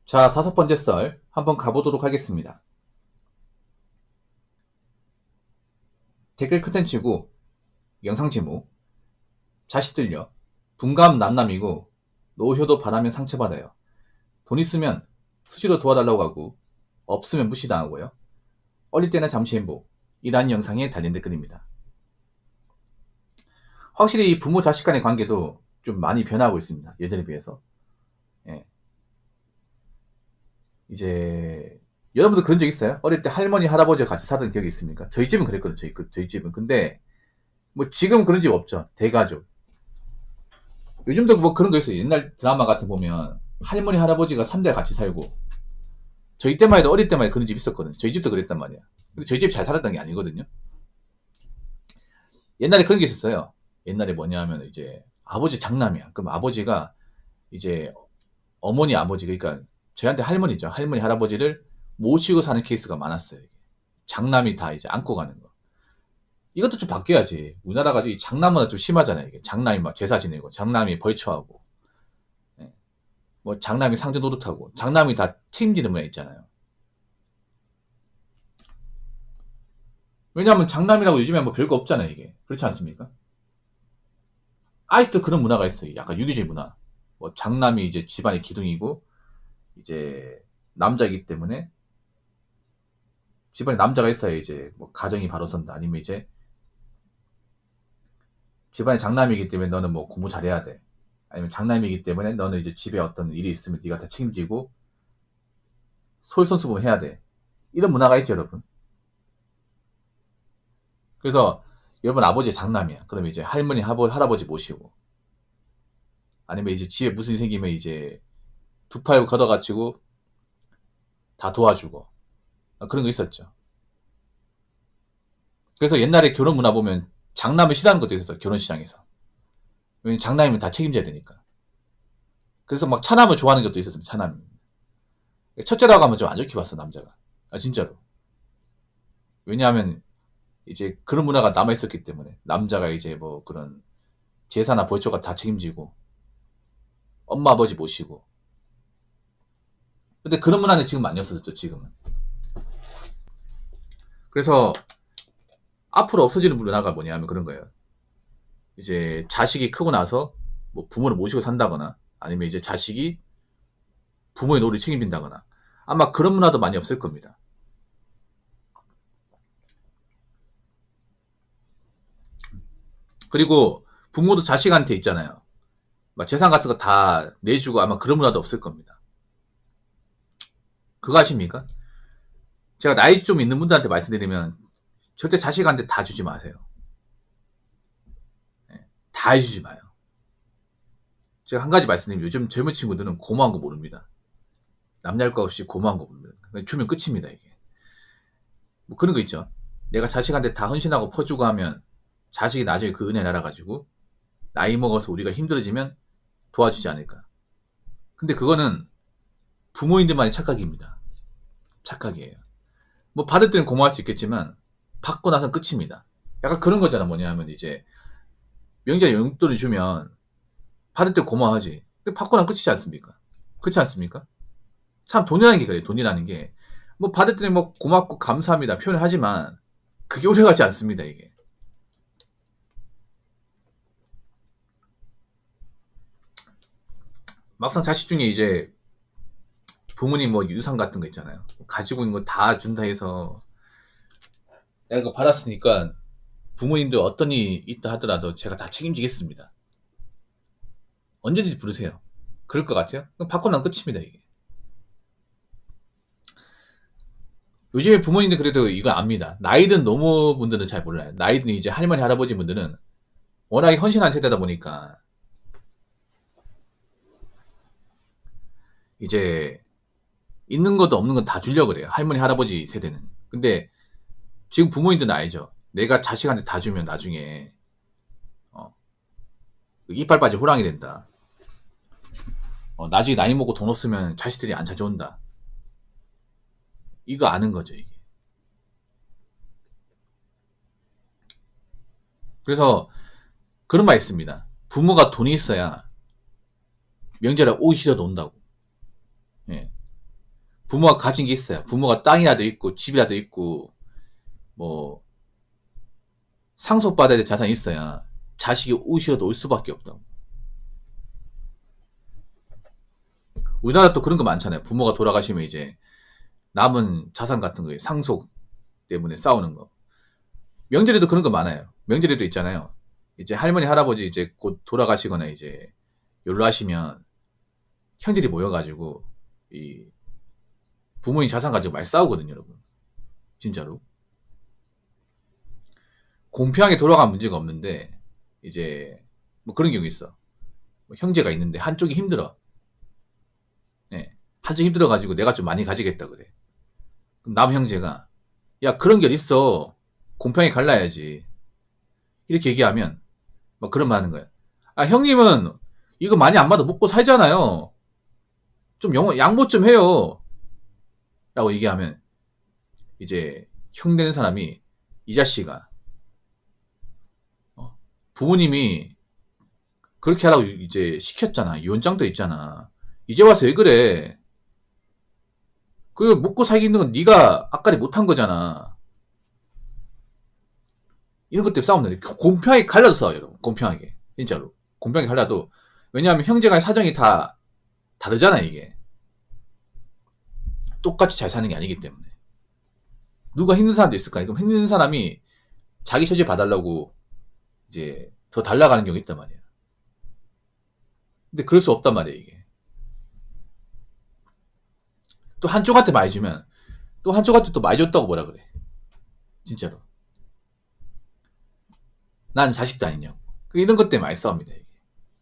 자, 5번째 썰 한번 가보도록 하겠습니다. 댓글 컨텐츠고 영상 제목 자식들요 분감 남남이고 노효도 바라면 상처받아요. 돈 있으면 수시로 도와달라고 하고 없으면 무시당하고요. 어릴 때는 잠시 행복 이란 영상에 달린 댓글입니다. 확실히 이 부모 자식 간의 관계도 좀 많이 변하고 있습니다. 예전에 비해서. 예. 이제 여러분도 그런 적 있어요? 어릴 때 할머니 할아버지와 같이 살던 기억이 있습니까? 저희 집은 그랬거든요. 저희 집은. 근데 뭐 지금 그런 집 없죠. 대가족. 요즘도 뭐 그런 거 있어요. 옛날 드라마 같은 거 보면 할머니 할아버지가 3대 같이 살고, 저희 때만 해도 어릴 때만 해도 그런 집 있었거든요. 저희 집도 그랬단 말이야. 근데 저희 집 잘 살았던 게 아니거든요. 옛날에 그런 게 있었어요. 옛날에 뭐냐면 이제 아버지 장남이야. 그럼 아버지가 이제 어머니 아버지, 그러니까 저희한테 할머니죠. 할머니 할아버지를 모시고 사는 케이스가 많았어요. 장남이 다 이제 안고 가는 거. 이것도 좀 바뀌어야지. 우리나라가 이 장남보다 좀 심하잖아요. 이게 장남이 막 제사 지내고, 장남이 벌초하고, 예. 뭐 장남이 상주 노릇하고, 장남이 다 책임지는 모양 있잖아요. 왜냐하면 장남이라고 요즘에 뭐 별거 없잖아요. 이게 그렇지 않습니까? 아직도 그런 문화가 있어요. 약간 유교적 문화. 뭐 장남이 이제 집안의 기둥이고, 이제 남자이기 때문에 집안에 남자가 있어야 이제 뭐 가정이 바로 선다. 아니면 이제 집안에 장남이기 때문에 너는 뭐 공부 잘해야 돼. 아니면 장남이기 때문에 너는 이제 집에 어떤 일이 있으면 네가 다 책임지고 솔선수범해야 돼. 이런 문화가 있죠, 여러분. 그래서 여러분 아버지 장남이야. 그러면 이제 할머니, 할아버지 모시고, 아니면 이제 집에 무슨 일 생기면 이제 두 팔 걷어가지고 다 도와주고, 그런 거 있었죠. 그래서 옛날에 결혼 문화 보면 장남을 싫어하는 것도 있었어, 결혼시장에서. 왜냐면 장남이면 다 책임져야 되니까. 그래서 막 차남을 좋아하는 것도 있었습니다, 차남. 첫째라고 하면 좀 안 좋게 봤어, 남자가. 진짜로. 왜냐하면 이제 그런 문화가 남아있었기 때문에, 남자가 이제 뭐 그런 제사나 벌초가 다 책임지고, 엄마 아버지 모시고. 근데 그런 문화는 지금 많이 없어졌죠, 지금은. 그래서 앞으로 없어지는 문화가 뭐냐면 그런 거예요. 이제 자식이 크고 나서 뭐 부모를 모시고 산다거나, 아니면 이제 자식이 부모의 노를 책임진다거나, 아마 그런 문화도 많이 없을 겁니다. 그리고 부모도 자식한테 있잖아요. 막 재산 같은 거 다 내주고, 아마 그런 문화도 없을 겁니다. 그거 아십니까? 제가 나이 좀 있는 분들한테 말씀드리면 절대 자식한테 다 주지 마세요. 다 해주지 마요. 제가 한 가지 말씀드리면, 요즘 젊은 친구들은 고마운 거 모릅니다. 남녀할 거 없이 고마운 거 모릅니다. 주면 끝입니다, 이게. 뭐 그런 거 있죠. 내가 자식한테 다 헌신하고 퍼주고 하면 자식이 나중에 그 은혜를 알아가지고 나이 먹어서 우리가 힘들어지면 도와주지 않을까. 근데 그거는 부모님들만의 착각입니다. 착각이에요. 뭐 받을 때는 고마워할 수 있겠지만 받고 나선 끝입니다. 약간 그런 거잖아. 뭐냐면 이제 명절에 용돈을 주면 받을 때 고마워하지. 근데 받고 나면 끝이지 않습니까? 그렇지 않습니까? 참 돈이라는 게 그래요. 돈이라는 게. 뭐 받을 때는 뭐 고맙고 감사합니다 표현을 하지만 그게 오래가지 않습니다, 이게. 막상 자식 중에 이제 부모님 뭐 유산 같은 거 있잖아요. 가지고 있는 거 다 준다 해서 내가 그거 받았으니까 부모님들 어떤 일이 있다 하더라도 제가 다 책임지겠습니다. 언제든지 부르세요. 그럴 것 같아요? 그럼 받고 난 끝입니다, 이게. 요즘에 부모님들 그래도 이거 압니다. 나이 든 노모분들은 잘 몰라요. 나이 든 이제 할머니, 할아버지 분들은 워낙에 헌신한 세대다 보니까 이제 있는 것도 없는 건 다 주려고 그래요. 할머니, 할아버지 세대는. 근데 지금 부모님들은 알죠. 내가 자식한테 다 주면 나중에 어, 이빨 빠진 호랑이 된다. 나중에 나이 먹고 돈 없으면 자식들이 안 찾아온다. 이거 아는 거죠, 이게. 그래서 그런 말 있습니다. 부모가 돈이 있어야 명절에 오기 싫어도 온다고. 예. 부모가 가진 게 있어요. 부모가 땅이라도 있고 집이라도 있고 뭐 상속받아야 될 자산이 있어야 자식이 오시라도 올 수밖에 없다고. 우리나라 또 그런 거 많잖아요. 부모가 돌아가시면 이제 남은 자산 같은 거에 상속 때문에 싸우는 거. 명절에도 그런 거 많아요. 명절에도 있잖아요. 이제 할머니 할아버지 이제 곧 돌아가시거나 이제 연로하시면 형들이 모여가지고 이 부모님 자산 가지고 많이 싸우거든요, 여러분. 진짜로. 공평하게 돌아가면 문제가 없는데 이제 뭐 그런 경우 있어. 뭐 형제가 있는데 한쪽이 힘들어. 네. 한쪽이 힘들어가지고 내가 좀 많이 가지겠다 그래. 그럼 남 형제가 야 그런 게 어딨어. 공평하게 갈라야지. 이렇게 얘기하면 막 그런 말 하는 거야. 아 형님은 이거 많이 안 받아 먹고 살잖아요. 좀 양보 좀 해요. 라고 얘기하면 이제 형 되는 사람이 이 자식아 부모님이 그렇게 하라고 이제 시켰잖아. 유언장도 있잖아. 이제 와서 왜 그래? 그리고 먹고 살기 있는 건 네가 아까리 못한 거잖아. 이런 것 때문에 싸움나는데 공평하게 갈라서 싸워요, 여러분. 공평하게. 진짜로. 공평하게 갈라도 왜냐하면 형제간의 사정이 다 다르잖아, 이게. 똑같이 잘 사는 게 아니기 때문에. 누가 힘든 사람도 있을까? 그럼 힘든 사람이 자기 처지 봐달라고 이제 더 달라가는 경우가 있단 말이야. 근데 그럴 수 없단 말이야, 이게. 또 한쪽한테 많이 주면 또 한쪽한테 또 많이 줬다고 뭐라 그래. 진짜로. 난 자식도 아니냐고. 이런 것 때문에 많이 싸웁니다, 이게.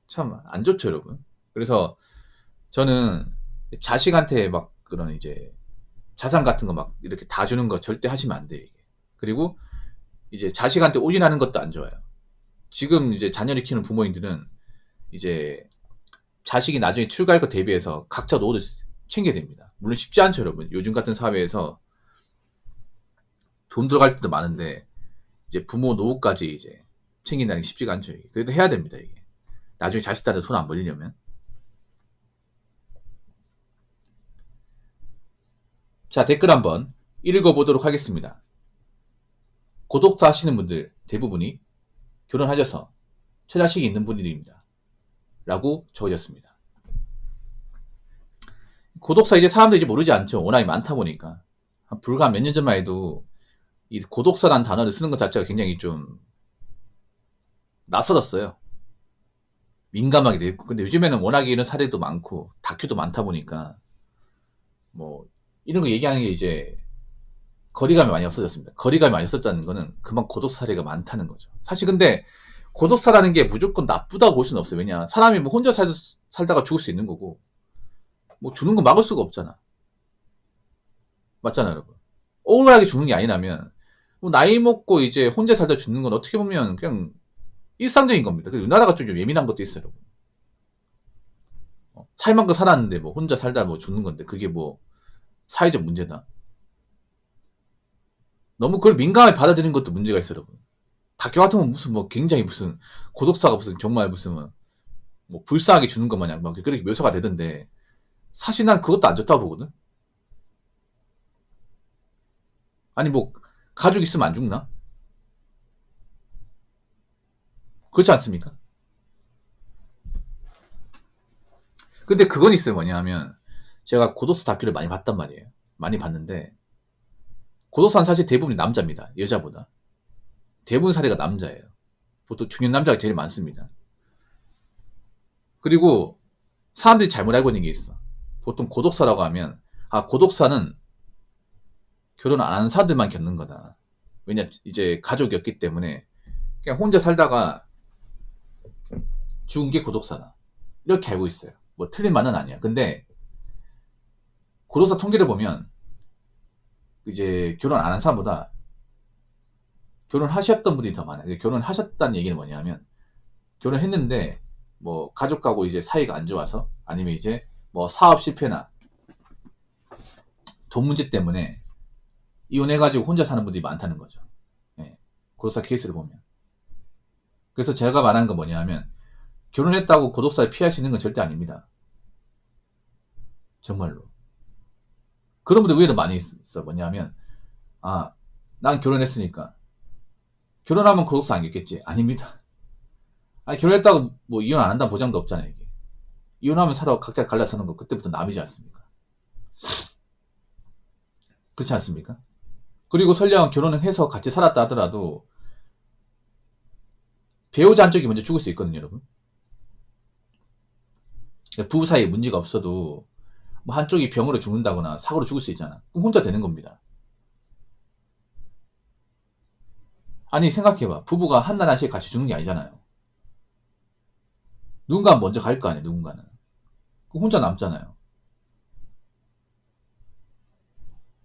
참 안 좋죠, 여러분. 그래서 저는 자식한테 막 그런 이제 자산 같은 거 막 이렇게 다 주는 거 절대 하시면 안 돼요, 이게. 그리고 이제 자식한테 올인하는 것도 안 좋아요. 지금 이제 자녀를 키우는 부모님들은 이제 자식이 나중에 출가할 것 대비해서 각자 노후를 챙겨야 됩니다. 물론 쉽지 않죠, 여러분. 요즘 같은 사회에서 돈 들어갈 때도 많은데 이제 부모 노후까지 이제 챙긴다는 게 쉽지가 않죠. 이게. 그래도 해야 됩니다, 이게. 나중에 자식들한테 손 안 벌리려면. 자, 댓글 한번 읽어보도록 하겠습니다. 고독사 하시는 분들 대부분이 결혼하셔서 처자식이 있는 분들입니다. 라고 적어졌습니다. 고독사 이제 사람들이 이제 모르지 않죠. 워낙에 많다 보니까. 불과 몇 년 전만 해도 이 고독사라는 단어를 쓰는 것 자체가 굉장히 좀 낯설었어요. 민감하게 돼 있고. 근데 요즘에는 워낙에 이런 사례도 많고 다큐도 많다 보니까 뭐 이런 거 얘기하는 게 이제 거리감이 많이 없어졌습니다. 거리감이 많이 없어졌다는 거는 그만 고독사 사례가 많다는 거죠. 사실 근데 고독사라는 게 무조건 나쁘다고 볼 수는 없어요. 왜냐 사람이 뭐 혼자 살다가 죽을 수 있는 거고 뭐 죽는 거 막을 수가 없잖아. 맞잖아, 여러분. 억울하게 죽는 게 아니라면 뭐 나이 먹고 이제 혼자 살다 죽는 건 어떻게 보면 그냥 일상적인 겁니다. 그리고 우리나라가 좀 예민한 것도 있어요, 여러분. 살 만큼 살았는데 뭐 혼자 살다 뭐 죽는 건데 그게 뭐 사회적 문제다. 너무 그걸 민감하게 받아들이는 것도 문제가 있어요, 여러분. 다큐 같은 건 무슨 뭐 굉장히 무슨 고독사가 무슨 정말 무슨 뭐 불쌍하게 주는 것 마냥 막 그렇게 묘사가 되던데 사실 난 그것도 안 좋다고 보거든. 아니 뭐 가족 있으면 안 죽나? 그렇지 않습니까? 근데 그건 있어요. 뭐냐면 제가 고독사 다큐를 많이 봤단 말이에요. 많이 봤는데 고독사는 사실 대부분이 남자입니다. 여자보다. 대부분 사례가 남자예요. 보통 중년 남자가 제일 많습니다. 그리고 사람들이 잘못 알고 있는 게 있어. 보통 고독사라고 하면 아 고독사는 결혼 안 하는 사람들만 겪는 거다. 왜냐 이제 가족이 없기 때문에 그냥 혼자 살다가 죽은 게 고독사다. 이렇게 알고 있어요. 뭐 틀린 말은 아니야. 근데 고독사 통계를 보면 이제 결혼 안 한 사람보다 결혼하셨던 분들이 더 많아요. 결혼하셨다는 얘기는 뭐냐면 결혼했는데 뭐 가족하고 이제 사이가 안 좋아서 아니면 이제 뭐 사업 실패나 돈 문제 때문에 이혼해가지고 혼자 사는 분들이 많다는 거죠. 예, 고독사 케이스를 보면. 그래서 제가 말하는 건 뭐냐면 결혼했다고 고독사를 피할 수 있는 건 절대 아닙니다. 정말로. 그런 분들 의외로 많이 있어. 뭐냐면, 난 결혼했으니까. 결혼하면 고독사 아니겠지? 아닙니다. 아니, 결혼했다고 뭐 이혼 안 한다는 보장도 없잖아요, 이게. 이혼하면 살아, 각자 갈라 사는 거 그때부터 남이지 않습니까? 그렇지 않습니까? 그리고 설령 결혼을 해서 같이 살았다 하더라도 배우자 한쪽이 먼저 죽을 수 있거든요, 여러분. 부부 사이에 문제가 없어도 뭐 한쪽이 병으로 죽는다거나 사고로 죽을 수 있잖아. 그럼 혼자 되는 겁니다. 아니, 생각해봐. 부부가 한날 한시에 같이 죽는 게 아니잖아요. 누군가 먼저 갈 거 아니에요, 누군가는. 그럼 혼자 남잖아요.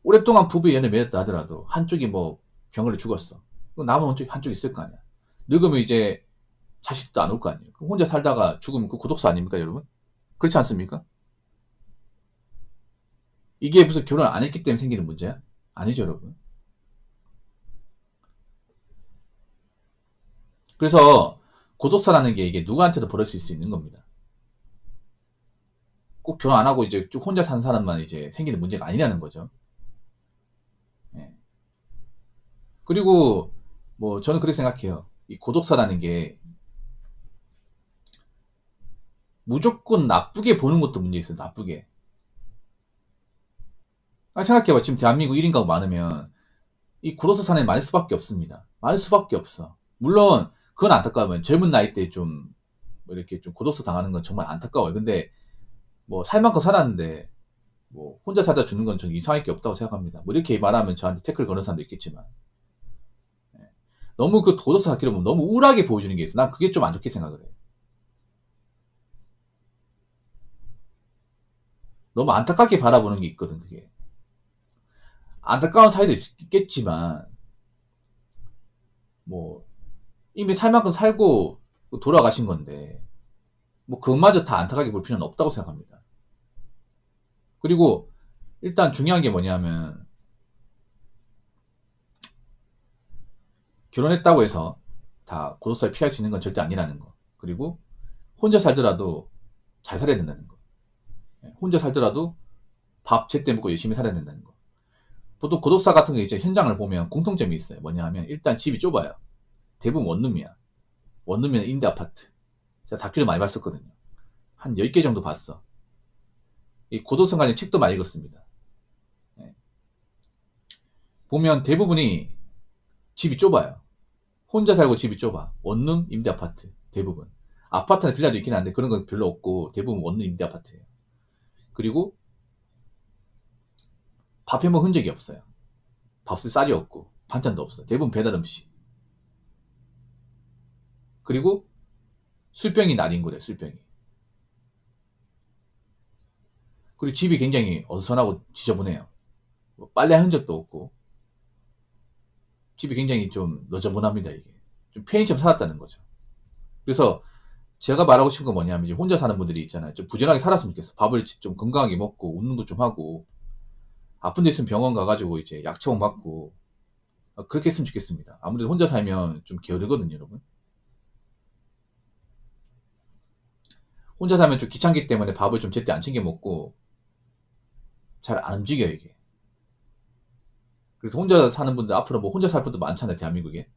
오랫동안 부부의 연을 맺었다 하더라도 한쪽이 뭐 병으로 죽었어. 그럼 남은 한쪽이 있을 거 아니야. 늙으면 이제 자식도 안 올 거 아니에요. 그럼 혼자 살다가 죽으면 그 고독사 아닙니까, 여러분? 그렇지 않습니까? 이게 무슨 결혼 안 했기 때문에 생기는 문제야? 아니죠, 여러분. 그래서 고독사라는 게 이게 누구한테도 벌어질 수 있는 겁니다. 꼭 결혼 안 하고 이제 쭉 혼자 사는 사람만 이제 생기는 문제가 아니라는 거죠. 예. 그리고 뭐 저는 그렇게 생각해요. 이 고독사라는 게 무조건 나쁘게 보는 것도 문제 있어요. 나쁘게. 생각해봐. 지금 대한민국 1인 가구 많으면 이 고독사 사람이 많을 수밖에 없습니다. 많을 수밖에 없어. 물론 그건 안타까우면 젊은 나이 때 좀 뭐 이렇게 좀 고독사 당하는 건 정말 안타까워요. 근데 뭐 살 만큼 살았는데 뭐 혼자 살다 죽는 건 좀 이상할 게 없다고 생각합니다. 뭐 이렇게 말하면 저한테 태클 거는 사람도 있겠지만 너무 그 고독사 쌓기를 보면 너무 우울하게 보여주는 게 있어. 난 그게 좀 안 좋게 생각을 해. 너무 안타깝게 바라보는 게 있거든. 그게 안타까운 사이도 있겠지만 뭐 이미 살 만큼 살고 돌아가신 건데 뭐 그것마저 다 안타깝게 볼 필요는 없다고 생각합니다. 그리고 일단 중요한 게 뭐냐면 결혼했다고 해서 다 고독사를 피할 수 있는 건 절대 아니라는 거. 그리고 혼자 살더라도 잘 살아야 된다는 거. 혼자 살더라도 밥 제때 먹고 열심히 살아야 된다는 거. 보통 고독사 같은 거 이제 현장을 보면 공통점이 있어요. 뭐냐 하면 일단 집이 좁아요. 대부분 원룸이야. 원룸이나 임대 아파트. 제가 다큐를 많이 봤었거든요. 한 10개 정도 봤어. 이 고독성 관련 책도 많이 읽었습니다. 보면 대부분이 집이 좁아요. 혼자 살고 집이 좁아. 원룸, 임대 아파트. 대부분. 아파트나 빌라도 있긴 한데 그런 건 별로 없고 대부분 원룸, 임대 아파트예요. 그리고 밥 해먹은 흔적이 없어요. 밥쓸 쌀이 없고 반찬도 없어. 대부분 배달 음식. 그리고 술병이 날인거래, 술병이. 그리고 집이 굉장히 어수선하고 지저분해요. 뭐 빨래 흔적도 없고 집이 굉장히 좀 너저분합니다. 이게 좀 편의점 살았다는 거죠. 그래서 제가 말하고 싶은 건 뭐냐면 이제 혼자 사는 분들이 있잖아요. 좀 부지런하게 살았으면 좋겠어. 밥을 좀 건강하게 먹고 운동도 좀 하고 아픈 데 있으면 병원 가가지고 이제 약 처방 받고 그렇게 했으면 좋겠습니다. 아무래도 혼자 살면 좀 게으르거든요, 여러분. 혼자 살면 좀 귀찮기 때문에 밥을 좀 제때 안 챙겨 먹고 잘 안 움직여요, 이게. 그래서 혼자 사는 분들 앞으로 뭐 혼자 살 분도 많잖아요, 대한민국에.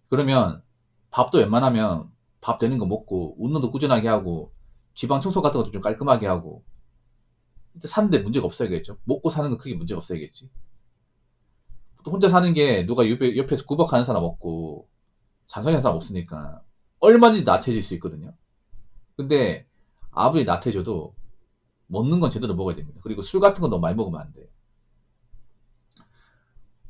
그러면 밥도 웬만하면 밥 되는 거 먹고 운동도 꾸준하게 하고 지방 청소 같은 것도 좀 깔끔하게 하고 사는데 문제가 없어야겠죠. 먹고 사는 건 크게 문제가 없어야겠지. 또 혼자 사는 게 누가 옆에서 구박하는 사람 없고 잔소리하는 사람 없으니까 얼마든지 나태해질 수 있거든요. 근데 아무리 나태해져도 먹는 건 제대로 먹어야 됩니다. 그리고 술 같은 건 너무 많이 먹으면 안 돼.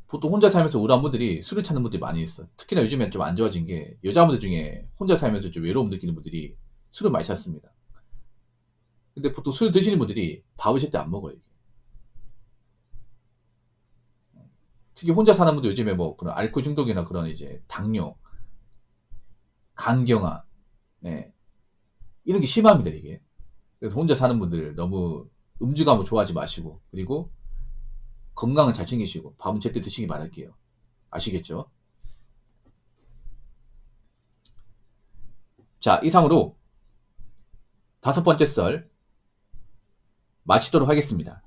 보통 혼자 살면서 우울한 분들이 술을 찾는 분들이 많이 있어. 특히나 요즘엔 좀 안 좋아진 게 여자분들 중에 혼자 살면서 좀 외로움 느끼는 분들이 술을 많이 찾습니다. 근데 보통 술 드시는 분들이 밥을 제때 안 먹어요. 특히 혼자 사는 분들 요즘에 뭐 그런 알코올 중독이나 그런 이제 당뇨, 간경화, 네. 이런 게 심합니다, 이게. 그래서 혼자 사는 분들 너무 음주감을 좋아하지 마시고, 그리고 건강은 잘 챙기시고, 밥은 제때 드시기 바랄게요. 아시겠죠? 자, 이상으로 5번째 썰 마치도록 하겠습니다.